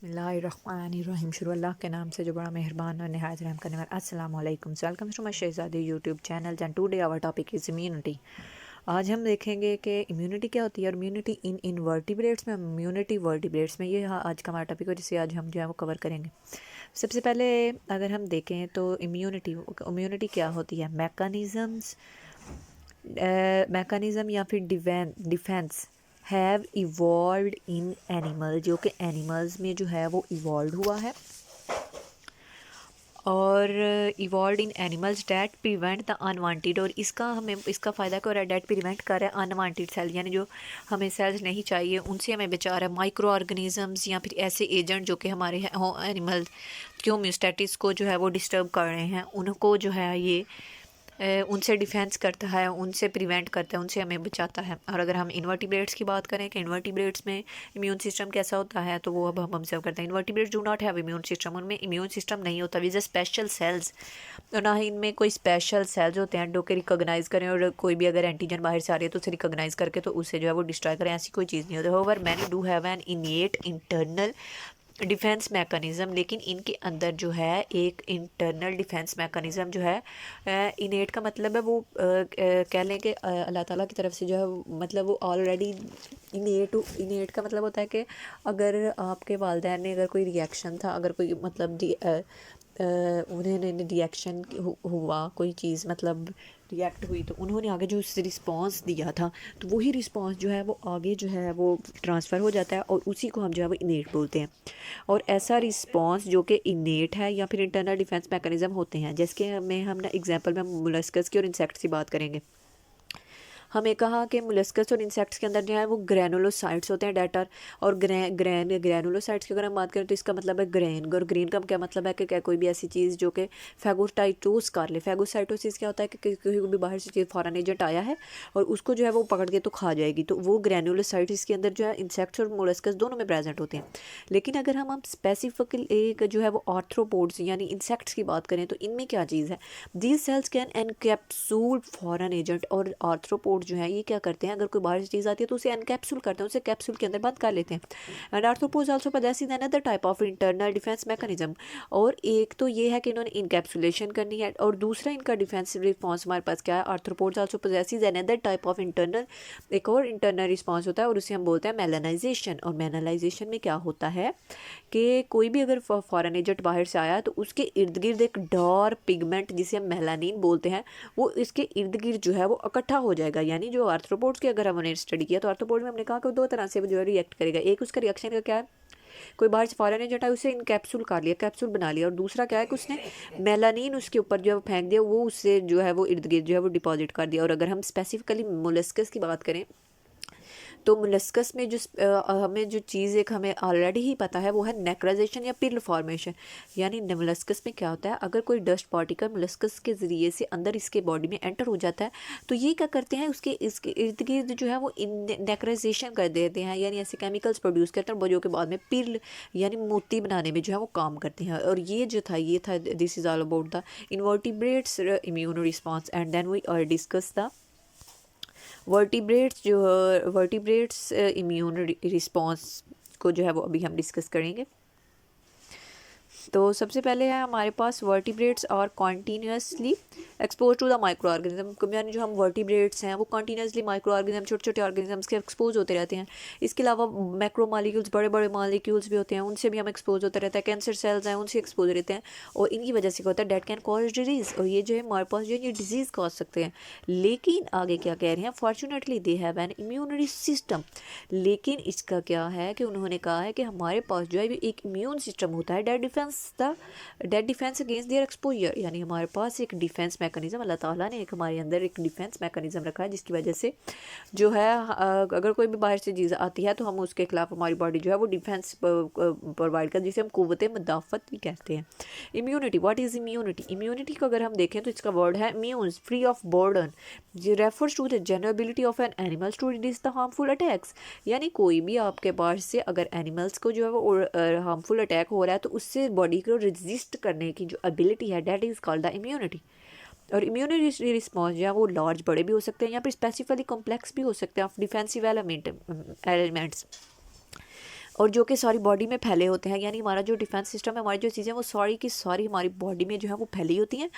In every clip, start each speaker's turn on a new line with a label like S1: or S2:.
S1: बिस्मिल्लाहिर्रहमानिर्रहीम। शुरू अल्लाह के नाम से जो बड़ा मेहरबान और नहायत रहम करने वाला। अस्सलाम वालेकुम, welcome to my Shahzadi YouTube channel and today our topic is immunity. आज हम देखेंगे कि इम्यूनिटी क्या होती है और इम्यूनिटी इन इनवर्टिब्रेट्स में, इम्यूनिटी वर्टिब्रेट्स में। ये आज का हमारा टॉपिक है जिसे आज हम जो है वो कवर करेंगे। सबसे पहले अगर हम देखें तो इम्यूनिटी क्या होती है। मैकानिज़म या फिर defence have evolved in animal, जो कि एनिमल्स में जो है वो इवॉल्व हुआ है और evolve in animals that prevent the unwanted. और इसका फ़ायदा क्या हो रहा है, डैट प्रिवेंट कर रहा है अनवांटेड सेल, यानी जो हमें सेल्स नहीं चाहिए उनसे हमें बचा रहा है। माइक्रो ऑर्गेनिजम्स या फिर ऐसे एजेंट जो कि हमारे एनिमल की होम्योस्टेटिस को जो है वो डिस्टर्ब कर रहे हैं, उनको जो है ये उनसे डिफेंस करता है, उनसे प्रिवेंट करता है, उनसे हमें बचाता है। और अगर हम इन्वर्टिब्रेट्स की बात करें कि इन्वर्टिब्रेट्स में इम्यून सिस्टम कैसा होता है, तो वो अब हम ऑब्जर्व करते हैं। Invertebrates do not have immune system, उनमें इम्यून सिस्टम नहीं होता विद स्पेशल सेल्स, और ना ही इनमें कोई स्पेशल सेल्स होते हैं जो कि रिकोगनाइज करें और कोई भी अगर एंटीजन बाहर से आ रही है तो उसे रिकोगनाइज करके तो उसे जो है वो डिस्ट्रॉय करें, ऐसी कोई चीज़ नहीं होती। However many do have an innate internal defence mechanism, लेकिन इनके अंदर जो है एक इंटरनल डिफेंस मैकेनिज़्म जो है, इनेट का मतलब है वो कह लें कि अल्लाह ताला की तरफ से जो है, मतलब वो ऑलरेडी इनेट का मतलब होता है कि अगर आपके वालिदैन ने अगर कोई रिएक्शन था, अगर कोई मतलब उन्हें रिएक्शन हुआ, कोई चीज़ मतलब रिएक्ट हुई, तो उन्होंने आगे जो रिस्पांस दिया था तो वही रिस्पांस जो है वो आगे जो है वो ट्रांसफ़र हो जाता है और उसी को हम जो है वो इनेट बोलते हैं। और ऐसा रिस्पांस जो कि इनेट है या फिर इंटरनल डिफेंस मैकेनिज्म होते हैं, जैसे में हम ना एग्जांपल में मोलस्कस की और इंसेक्ट्स की बात करेंगे। हमें कहा कि मोलस्कस और इंसेक्ट्स के अंदर जो है वो ग्रैनुलोसाइट्स होते हैं डेटर, और ग्रैनुलोसाइट्स की अगर हम बात करें तो इसका मतलब है ग्रेन। और ग्रीन का क्या मतलब है कि क्या कोई भी ऐसी चीज़ जो कि फैगोसाइटोस कर ले। फैगोसाइटोसिस क्या होता है कि किसी को भी बाहर से चीज़ फॉरेन एजेंट आया है और उसको जो है वो पकड़ के तो खा जाएगी, तो वो ग्रैनुलोसाइट्स इसके अंदर जो है इंसेक्ट्स और मोलस्कस दोनों में प्रेजेंट होते हैं। लेकिन अगर हम स्पेसिफिकली एक जो है वो आर्थ्रोपोड्स यानी इंसेक्ट्स की बात करें तो इनमें क्या चीज़ है, these cells can encapsulate foreign agent. और आर्थ्रोपोड जो है ये क्या करते हैं, अगर कोई बाहर से चीज़ आती है तो उसे एनकैप्सूल करते हैं, उसे कैप्सूल के अंदर बंद कर लेते हैं। And arthropods also possess another type of internal defence mechanism. और एक तो ये है कि इन्होंने इनकैप्सुलेशन करनी है, और दूसरा इनका डिफेंसिव रिस्पॉन्स हमारे पास क्या है, arthropods also possess another type of internal, एक और इंटरनल रिस्पॉन्स होता है और उसे हम बोलते हैं मेलानाइजेशन। और मेलानाइजेशन में क्या होता है कि कोई भी अगर फॉरेन एजेंट बाहर से आया तो उसके इर्द गिर्द एक डार्क पिगमेंट जिसे हम मेलानिन बोलते हैं, वो इसके इर्द गिर्द जो है वो इकट्ठा हो जाएगा। यानी जो आर्थ्रोपोड्स की अगर हमने स्टडी किया तो आर्थ्रोपोड में हमने कहा कि दो तरह से जो है रिएक्ट करेगा। एक उसका रिएक्शन का क्या है, कोई बाहर से फॉरेन एजेंट है उसे इनकैप्सूल कर लिया, कैप्सूल बना लिया। और दूसरा क्या है कि उसने मेलानिन उसके ऊपर जो है वो फेंक दिया, वो उससे जो है वो इर्द गिर्द जो है वो डिपॉजिट कर दिया। और अगर हम स्पेसिफिकली मोलस्कस की बात करें तो मोलस्कस में जो हमें जो चीज़ एक हमें ऑलरेडी ही पता है वो है नेक्राइजेशन या पिल फॉर्मेशन। यानी मोलस्कस में क्या होता है, अगर कोई डस्ट पार्टिकल मोलस्कस के ज़रिए से अंदर इसके बॉडी में एंटर हो जाता है तो ये क्या करते हैं, इसके इर्द गिर्द जो है वो नेक्राइजेशन कर देते हैं, यानी ऐसे केमिकल्स प्रोड्यूस करते हैं जो के बाद में पिल यानी मोती बनाने में जो है वो काम करते हैं। और ये था this is all about the invertebrates immune response. And then we discuss the vertebrates immune response को जो है वो अभी हम डिस्कस करेंगे। तो सबसे पहले है हमारे पास वर्टिब्रेट्स और continuously expose to the micro organism, यानी जो हम वर्टिब्रेट्स हैं वो कॉन्टीन्यूसली माइक्रो ऑर्गेनिज्म, छोटे छोटे ऑर्गेनिजम्स के एक्सपोज होते रहते हैं। इसके अलावा मैक्रो मालिक्यूल्स, बड़े बड़े मालिक्यूल्स भी होते हैं, उनसे भी हम एक्सपोज होता रहता है। कैंसर सेल्स हैं उनसे एक्सपोज रहते हैं, और इनकी वजह से क्या होता है, डेट कैन कॉज डिजीज़। और ये जो है हमारे पास जो है ये डिजीज़ कॉज सकते हैं। लेकिन आगे क्या कह रहे हैं, fortunately they have an immune system. लेकिन इसका क्या है कि उन्होंने कहा है कि हमारे पास जो है एक इम्यून सिस्टम होता है, that defence against their exposure. यानी हमारे पास एक डिफेंस मैकेनिज्म, अल्लाह ताला ने एक हमारे अंदर एक डिफेंस मैकेनिज्म रखा है जिसकी वजह से जो है अगर कोई भी बाहर से चीज़ आती है तो हम उसके खिलाफ हमारी बॉडी जो है वो डिफेंस प्रोवाइड कर, जिसे हम कुव्वत मुदाफ़त भी कहते हैं। Immunity, what is immunity? Immunity को अगर हम देखें तो इसका वर्ड है इम्यून्स फ्री ऑफ बर्डन। ये refers to the general ability of an animals to reduce the harmful attacks. यानी कोई भी आपके पास से अगर एनिमल्स को जो है वो हार्मफुल अटैक हो रहा है तो उससे बॉडी को रेजिस्ट करने की जो एबिलिटी है, that is called the immunity. और इम्यूनिटी रिस्पॉन्स जो है वो लार्ज बड़े भी हो सकते हैं या फिर स्पेसिफिकली कॉम्प्लेक्स भी हो सकते हैं ऑफ डिफेंसिव एलिमेंट्स। और जो कि सारी बॉडी में फैले होते हैं, यानी हमारा जो डिफेंस सिस्टम है, हमारी जो चीज़ें वो सारी की सारी हमारी बॉडी में जो है वो फैली होती हैं।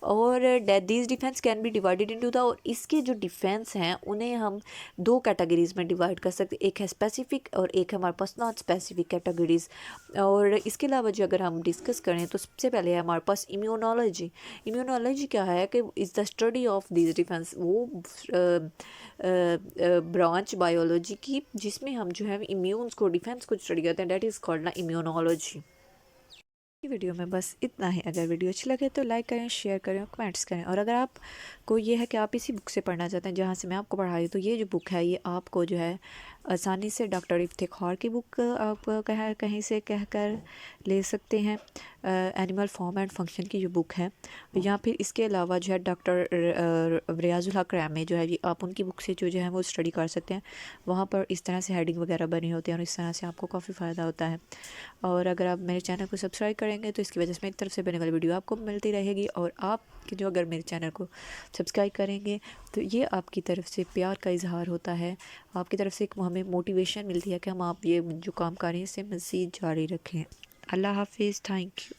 S1: और this defence can be divided into the, और इसके जो डिफेंस हैं उन्हें हम दो कैटेगरीज में डिवाइड कर सकते हैं, एक है स्पेसिफिक और एक है हमारे पास नॉन स्पेसिफिक कैटेगरीज। और इसके अलावा जो अगर हम डिस्कस करें तो सबसे पहले है हमारे पास इम्यूनोलॉजी। इम्यूनोलॉजी क्या है कि is the study of this defence, वो ब्रांच बायोलॉजी की जिसमें हम जो है इम्यून्स को, डिफेंस को स्टडी करते हैं, डेट इज़ कॉल्ड ना इम्यूनोलॉजी। वीडियो में बस इतना ही। अगर वीडियो अच्छी लगे तो लाइक करें, शेयर करें और कमेंट्स करें। और अगर आपको ये है कि आप इसी बुक से पढ़ना चाहते हैं जहाँ से मैं आपको पढ़ा रही हूँ, तो ये जो बुक है ये आपको जो है आसानी से डॉक्टर इफ्तिखार की बुक आप कहीं से कहकर ले सकते हैं। एनिमल फॉर्म एंड फंक्शन की जो बुक है, या फिर इसके अलावा जो है डॉक्टर रियाजुल हक रहमी जो है, ये आप उनकी बुक से जो है वो स्टडी कर सकते हैं। वहाँ पर इस तरह से हेडिंग वगैरह बनी होती है और इस तरह से आपको काफ़ी फ़ायदा होता है। और अगर आप मेरे चैनल को सब्सक्राइब करेंगे तो इसकी वजह से मेरी तरफ से बने वाली वीडियो आपको मिलती रहेगी। और आप जो अगर मेरे चैनल को सब्सक्राइब करेंगे तो ये आपकी तरफ से प्यार का इजहार होता है, आपकी तरफ से एक हमें मोटिवेशन मिलती है कि हम आप ये जो काम कर रहे हैं इसे मज़ीद जारी रखें। अल्लाह हाफिज़, थैंक यू।